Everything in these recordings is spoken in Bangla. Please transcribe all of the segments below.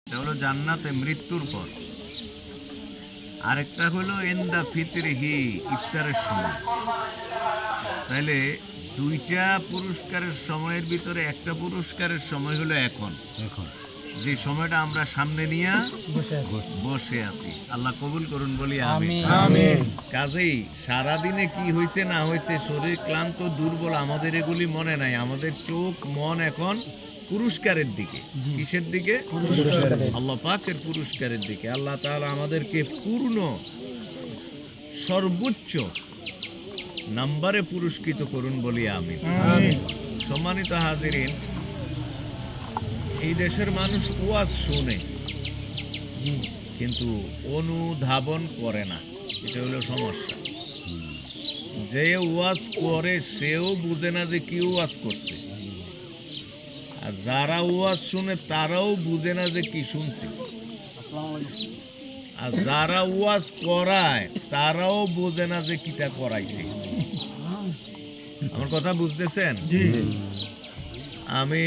এটা হলো জান্নাতে মৃত্যুর পর। আরেকটা হলো ইনদা ফিতরিহি, ইফতারের সময়। তাহলে দুইটা পুরস্কারের সময়ের ভিতরে একটা পুরস্কারের সময় হলো এখন, যে সময়টা আমরা সামনে নিয়ে বসে আছি। আল্লাহ কবুল করুন, বলি আমিন। কাজেই সারাদিনে কি হয়েছে না হয়েছে, শরীর ক্লান্ত দুর্বল, আমাদের এগুলি মনে নাই। আমাদের চোখ মন এখন পুরস্কারের দিকে। কিসের দিকে? আল্লাহ পাকের পুরস্কারের দিকে। আল্লাহ তাআলা আমাদেরকে পূর্ণ সর্বোচ্চ নাম্বারে পুরস্কৃত করুন, বলি আমিন। সম্মানিত হাজিরিন, এই দেশের মানুষ ওয়াজ শুনে কিন্তু অনুধাবন করে না, এটা হলো সমস্যা। যে ওয়াজ করে সেও বুঝে না যে কি ওয়াজ করছে, আর যারা ওয়াজ শুনে তারাও বুঝে না যে কি শুনছে, আর যারা ওয়াজ করায় তারাও বোঝে না যে কিটা করাইছে। আমার কথা বুঝতেছেন? আমি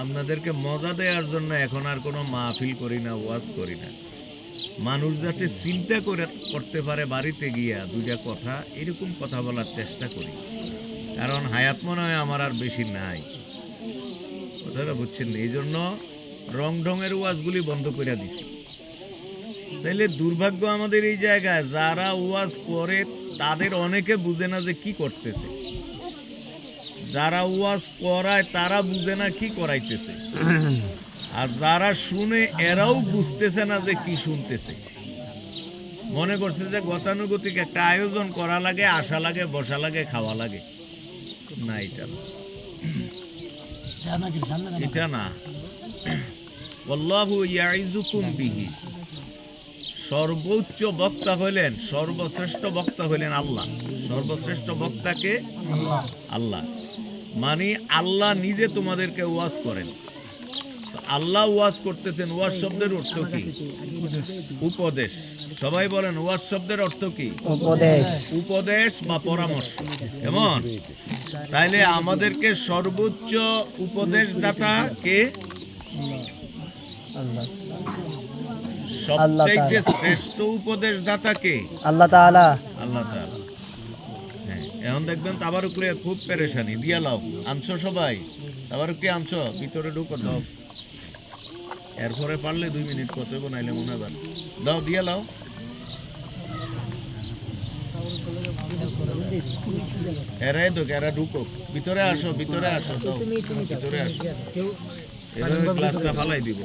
আপনাদেরকে মজা দেওয়ার জন্য এখন আর কোনো মাহফিল করি না, ওয়াজ করি না। মানুষ যাতে চিন্তা করতে পারে বাড়িতে গিয়া দুইটা কথা, এরকম কথা বলার চেষ্টা করি। কারণ হায়াত মনে হয় আমার আর বেশি নাই, কথাটা বুঝছেন? এই জন্য রং ঢঙের ওয়াজগুলি বন্ধ করে দিছি। তাইলে দুর্ভাগ্য আমাদের এই জায়গায়, যারা ওয়াজ করে তাদের অনেকে বুঝে না যে কি করতেছে, যারা ওয়াজ করায় তারা বুঝে না কি করাইতেছে, আর যারা শুনে এরাও বুঝতেছে না যে কি শুনতেছে। মনে করছে যে গতানুগতিক একটা আয়োজন করা লাগে, আসা লাগে, বসা লাগে, খাওয়া লাগে। না, এটা না। আল্লাহু ইয়াইজুকুম বিহি, সর্বোচ্চ বক্তা হইলেন, সর্বশ্রেষ্ঠ বক্তা হইলেন আল্লাহ। সর্বশ্রেষ্ঠ বক্তাকে আল্লাহ, মানে আল্লাহ নিজে তোমাদেরকে ওয়াজ করেন। আল্লাহ ওয়াজ করতেছেন। ওয়াজ শব্দের অর্থ কি? উপদেশ। সবাই বলেন, ওয়াজ শব্দের অর্থ কি? উপদেশ। উপদেশ বা পরামর্শ। কেমন? তাইলে আমাদেরকে সর্বোচ্চ উপদেশদাতা কে? সবচেয়ে শ্রেষ্ঠ উপদেশদাতা কে? আল্লাহ তাআলা। আল্লাহ তাআলা। হ্যাঁ, এখন দেখবেন তাবারুকরে খুব পেরেশানি। দিয়া লাও, আনছো সবাই? তাবারুকে আনছো? ভিতরে ঢুকো, দাও। এরপরে পারলে 2 মিনিট কত বানাইলে মনে হয়, দাও, দিয়া লাও। এরাই তো, এরা ঢুকো, ভিতরে আসো, ভিতরে আসো, দাও, ভিতরে আসো। এভাবে গ্লাসটা ফালাই দিব।